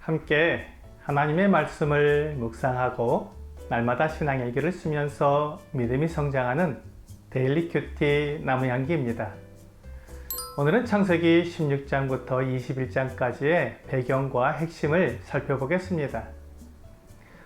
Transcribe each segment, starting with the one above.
함께 하나님의 말씀을 묵상하고 날마다 신앙의 길을 쓰면서 믿음이 성장하는 데일리 큐티 나무향기입니다. 오늘은 창세기 16장부터 21장까지의 배경과 핵심을 살펴보겠습니다.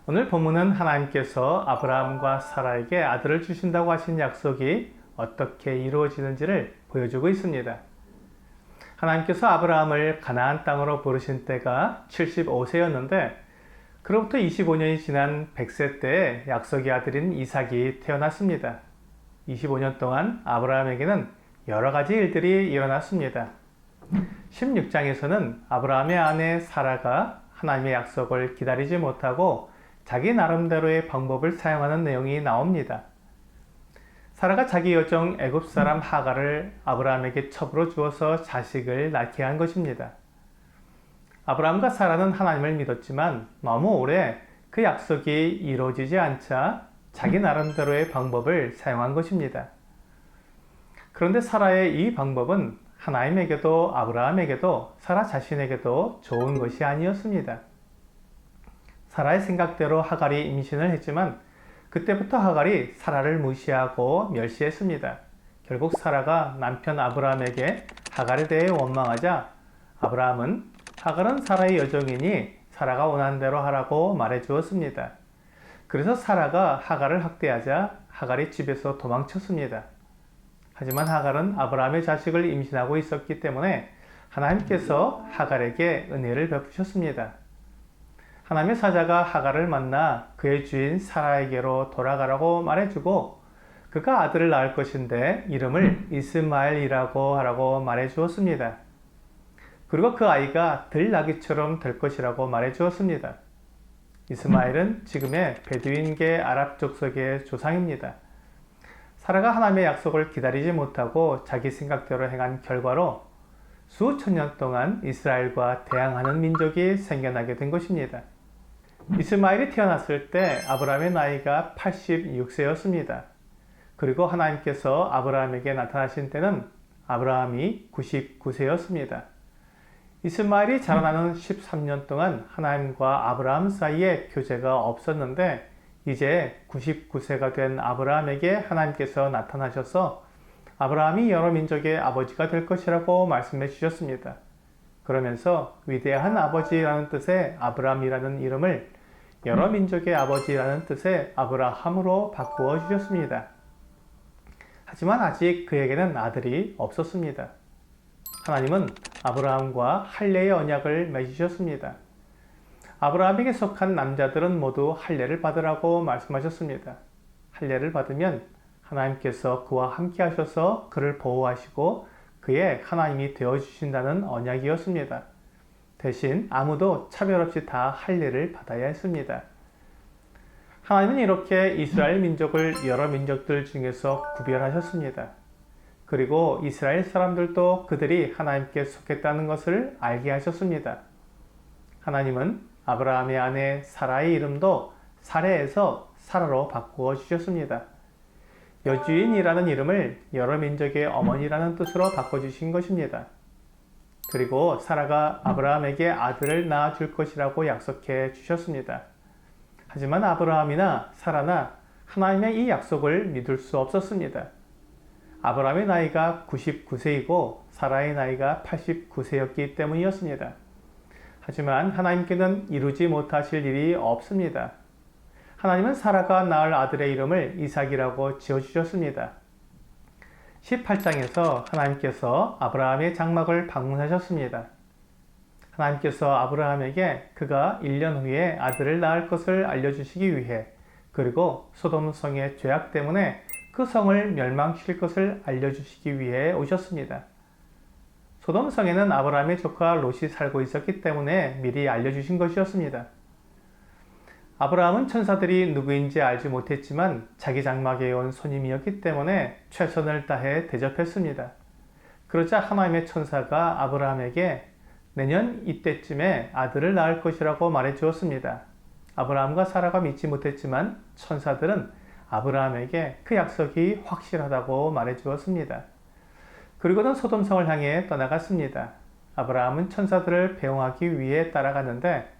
오늘 본문은 하나님께서 아브라함과 사라에게 아들을 주신다고 하신 약속이 어떻게 이루어지는지를 보여주고 있습니다. 하나님께서 아브라함을 가나안 땅으로 부르신 때가 75세였는데 그로부터 25년이 지난 100세 때에 약속의 아들인 이삭이 태어났습니다. 25년 동안 아브라함에게는 여러 가지 일들이 일어났습니다. 16장에서는 아브라함의 아내 사라가 하나님의 약속을 기다리지 못하고 자기 나름대로의 방법을 사용하는 내용이 나옵니다. 사라가 자기 여종 애굽 사람 하갈을 아브라함에게 첩으로 주어서 자식을 낳게 한 것입니다. 아브라함과 사라는 하나님을 믿었지만 너무 오래 그 약속이 이루어지지 않자 자기 나름대로의 방법을 사용한 것입니다. 그런데 사라의 이 방법은 하나님에게도 아브라함에게도 사라 자신에게도 좋은 것이 아니었습니다. 사라의 생각대로 하갈이 임신을 했지만 그때부터 하갈이 사라를 무시하고 멸시했습니다. 결국 사라가 남편 아브라함에게 하갈에 대해 원망하자 아브라함은 하갈은 사라의 여종이니 사라가 원하는 대로 하라고 말해 주었습니다. 그래서 사라가 하갈을 학대하자 하갈이 집에서 도망쳤습니다. 하지만 하갈은 아브라함의 자식을 임신하고 있었기 때문에 하나님께서 하갈에게 은혜를 베푸셨습니다. 하나님의 사자가 하갈을 만나 그의 주인 사라에게로 돌아가라고 말해주고 그가 아들을 낳을 것인데 이름을 이스마엘이라고 하라고 말해 주었습니다. 그리고 그 아이가 들나귀처럼 될 것이라고 말해 주었습니다. 이스마엘은 지금의 베두인계 아랍 족속의 조상입니다. 사라가 하나님의 약속을 기다리지 못하고 자기 생각대로 행한 결과로 수천 년 동안 이스라엘과 대항하는 민족이 생겨나게 된 것입니다. 이스마엘이 태어났을 때 아브라함의 나이가 86세였습니다. 그리고 하나님께서 아브라함에게 나타나신 때는 아브라함이 99세였습니다. 이스마엘이 자라나는 13년 동안 하나님과 아브라함 사이에 교제가 없었는데 이제 99세가 된 아브라함에게 하나님께서 나타나셔서 아브라함이 여러 민족의 아버지가 될 것이라고 말씀해 주셨습니다. 그러면서 위대한 아버지라는 뜻의 아브라함이라는 이름을 여러 민족의 아버지라는 뜻의 아브라함으로 바꾸어 주셨습니다. 하지만 아직 그에게는 아들이 없었습니다. 하나님은 아브라함과 할례의 언약을 맺으셨습니다. 아브라함에게 속한 남자들은 모두 할례를 받으라고 말씀하셨습니다. 할례를 받으면 하나님께서 그와 함께 하셔서 그를 보호하시고 그의 하나님이 되어주신다는 언약이었습니다. 대신 아무도 차별 없이 다 할례를 받아야 했습니다. 하나님은 이렇게 이스라엘 민족을 여러 민족들 중에서 구별하셨습니다. 그리고 이스라엘 사람들도 그들이 하나님께 속했다는 것을 알게 하셨습니다. 하나님은 아브라함의 아내 사라의 이름도 사레에서 사라로 바꾸어 주셨습니다. 여주인이라는 이름을 여러 민족의 어머니라는 뜻으로 바꿔주신 것입니다. 그리고 사라가 아브라함에게 아들을 낳아줄 것이라고 약속해 주셨습니다. 하지만 아브라함이나 사라나 하나님의 이 약속을 믿을 수 없었습니다. 아브라함의 나이가 99세이고 사라의 나이가 89세였기 때문이었습니다. 하지만 하나님께는 이루지 못하실 일이 없습니다. 하나님은 사라가 낳을 아들의 이름을 이삭이라고 지어주셨습니다. 18장에서 하나님께서 아브라함의 장막을 방문하셨습니다. 하나님께서 아브라함에게 그가 1년 후에 아들을 낳을 것을 알려주시기 위해 그리고 소돔 성의 죄악 때문에 그 성을 멸망시킬 것을 알려주시기 위해 오셨습니다. 소돔 성에는 아브라함의 조카 롯이 살고 있었기 때문에 미리 알려주신 것이었습니다. 아브라함은 천사들이 누구인지 알지 못했지만 자기 장막에 온 손님이었기 때문에 최선을 다해 대접했습니다. 그러자 하나님의 천사가 아브라함에게 내년 이때쯤에 아들을 낳을 것이라고 말해 주었습니다. 아브라함과 사라가 믿지 못했지만 천사들은 아브라함에게 그 약속이 확실하다고 말해 주었습니다. 그리고는 소돔성을 향해 떠나갔습니다. 아브라함은 천사들을 배웅하기 위해 따라갔는데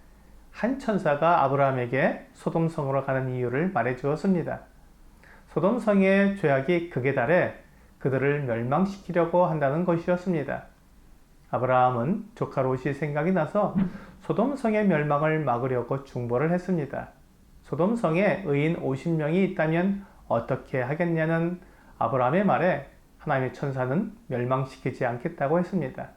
한 천사가 아브라함에게 소돔성으로 가는 이유를 말해 주었습니다. 소돔성의 죄악이 극에 달해 그들을 멸망시키려고 한다는 것이었습니다. 아브라함은 조카 롯이 생각이 나서 소돔성의 멸망을 막으려고 중보를 했습니다. 소돔성에 의인 50명이 있다면 어떻게 하겠냐는 아브라함의 말에 하나님의 천사는 멸망시키지 않겠다고 했습니다.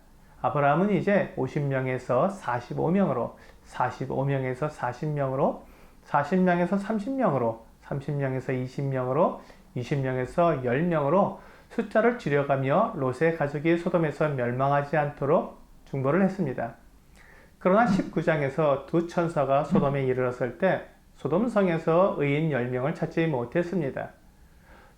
아브라함은 이제 50명에서 45명으로, 45명에서 40명으로, 40명에서 30명으로, 30명에서 20명으로, 20명에서 10명으로 숫자를 줄여가며 롯의 가족이 소돔에서 멸망하지 않도록 중보를 했습니다. 그러나 19장에서 두 천사가 소돔에 이르렀을 때 소돔성에서 의인 10명을 찾지 못했습니다.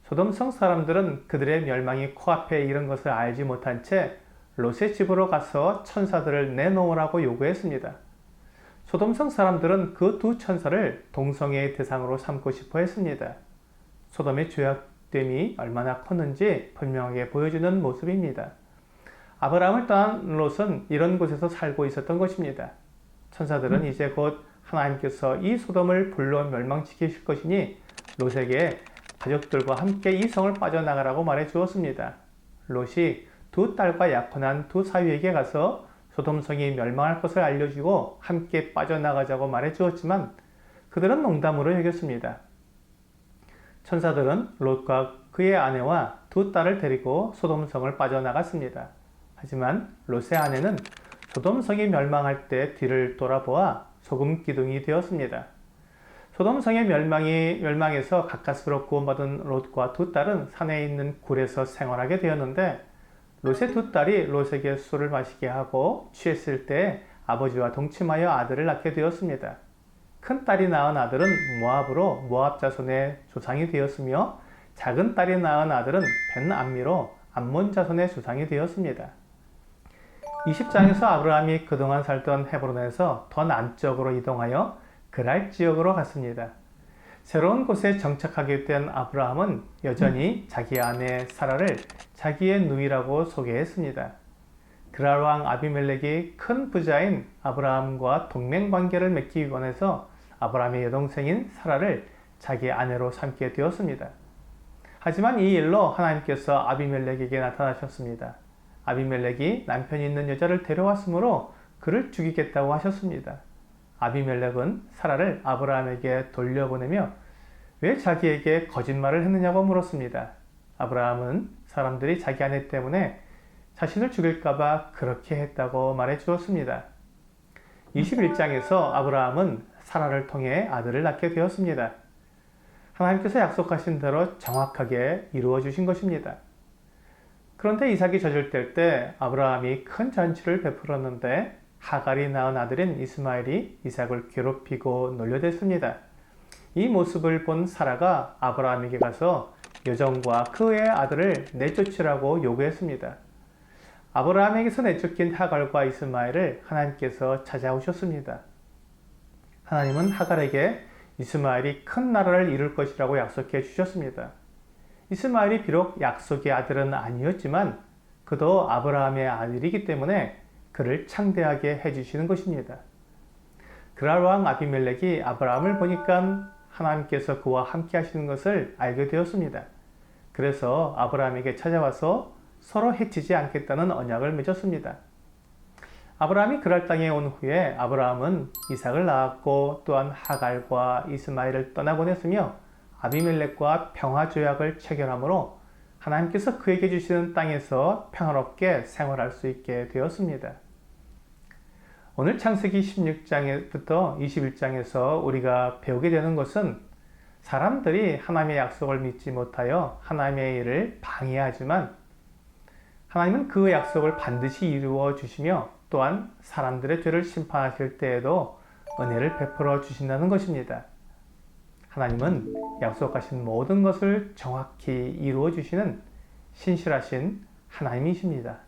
소돔성 사람들은 그들의 멸망이 코앞에 이른 것을 알지 못한 채 롯의 집으로 가서 천사들을 내놓으라고 요구했습니다. 소돔성 사람들은 그 두 천사를 동성애의 대상으로 삼고 싶어 했습니다. 소돔의 죄악됨이 얼마나 컸는지 분명하게 보여주는 모습입니다. 아브라함을 떠난 롯은 이런 곳에서 살고 있었던 것입니다. 천사들은 이제 곧 하나님께서 이 소돔을 불로 멸망시키실 것이니 롯에게 가족들과 함께 이 성을 빠져나가라고 말해 주었습니다. 롯이 두 딸과 약혼한 두 사위에게 가서 소돔성이 멸망할 것을 알려주고 함께 빠져나가자고 말해 주었지만 그들은 농담으로 여겼습니다. 천사들은 롯과 그의 아내와 두 딸을 데리고 소돔성을 빠져나갔습니다. 하지만 롯의 아내는 소돔성이 멸망할 때 뒤를 돌아보아 소금 기둥이 되었습니다. 소돔성의 멸망에서 가까스로 구원받은 롯과 두 딸은 산에 있는 굴에서 생활하게 되었는데 롯의 두 딸이 롯에게 술을 마시게 하고 취했을 때 아버지와 동침하여 아들을 낳게 되었습니다. 큰 딸이 낳은 아들은 모압으로 모압 자손의 조상이 되었으며 작은 딸이 낳은 아들은 벤암미로 암몬 자손의 조상이 되었습니다. 20장에서 아브라함이 그동안 살던 헤브론에서 더 남쪽으로 이동하여 그랄 지역으로 갔습니다. 새로운 곳에 정착하게 된 아브라함은 여전히 자기 아내 사라를 자기의 누이라고 소개했습니다. 그랄 왕 아비멜렉이 큰 부자인 아브라함과 동맹 관계를 맺기 원해서 아브라함의 여동생인 사라를 자기 아내로 삼게 되었습니다. 하지만 이 일로 하나님께서 아비멜렉에게 나타나셨습니다. 아비멜렉이 남편이 있는 여자를 데려왔으므로 그를 죽이겠다고 하셨습니다. 아비멜렉은 사라를 아브라함에게 돌려보내며 왜 자기에게 거짓말을 했느냐고 물었습니다. 아브라함은 사람들이 자기 아내 때문에 자신을 죽일까봐 그렇게 했다고 말해 주었습니다. 21장에서 아브라함은 사라를 통해 아들을 낳게 되었습니다. 하나님께서 약속하신 대로 정확하게 이루어 주신 것입니다. 그런데 이삭이 젖을 때 아브라함이 큰 잔치를 베풀었는데 하갈이 낳은 아들인 이스마엘이 이삭을 괴롭히고 놀려댔습니다. 이 모습을 본 사라가 아브라함에게 가서 여종과 그의 아들을 내쫓으라고 요구했습니다. 아브라함에게서 내쫓긴 하갈과 이스마엘을 하나님께서 찾아오셨습니다. 하나님은 하갈에게 이스마엘이 큰 나라를 이룰 것이라고 약속해 주셨습니다. 이스마엘이 비록 약속의 아들은 아니었지만 그도 아브라함의 아들이기 때문에 그를 창대하게 해주시는 것입니다. 그랄 왕 아비멜렉이 아브라함을 보니까 하나님께서 그와 함께 하시는 것을 알게 되었습니다. 그래서 아브라함에게 찾아와서 서로 해치지 않겠다는 언약을 맺었습니다. 아브라함이 그랄 땅에 온 후에 아브라함은 이삭을 낳았고 또한 하갈과 이스마엘을 떠나보냈으며 아비멜렉과 평화조약을 체결함으로 하나님께서 그에게 주시는 땅에서 평화롭게 생활할 수 있게 되었습니다. 오늘 창세기 16장부터 21장에서 우리가 배우게 되는 것은 사람들이 하나님의 약속을 믿지 못하여 하나님의 일을 방해하지만 하나님은 그 약속을 반드시 이루어 주시며 또한 사람들의 죄를 심판하실 때에도 은혜를 베풀어 주신다는 것입니다. 하나님은 약속하신 모든 것을 정확히 이루어 주시는 신실하신 하나님이십니다.